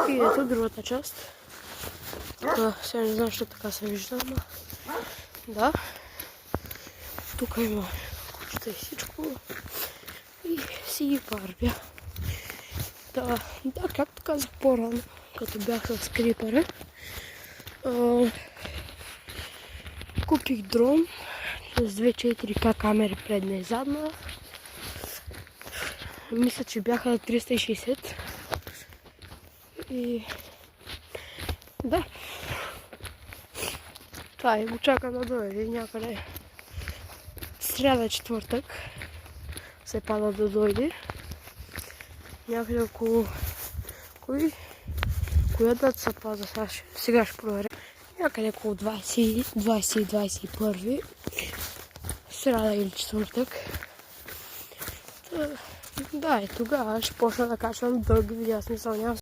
И ето другата част. Сега не знам, защо така се вижда, но да. Тук има кучета и всичко. И си ги барбя. Да, както казах по-рано, като бях с крипера, купих дрон с 2.4К камери предна и задна. Мисля, че бяха 360. И да, това е, го чака да дойде някъде сряда, четвъртък се пада да дойде. Някъде около коя дата се пада, сега ще проверя. Някъде около 20-21 сряда или четвъртък. Да, и тогава ще почна да качвам дълги видеа, смисъл няма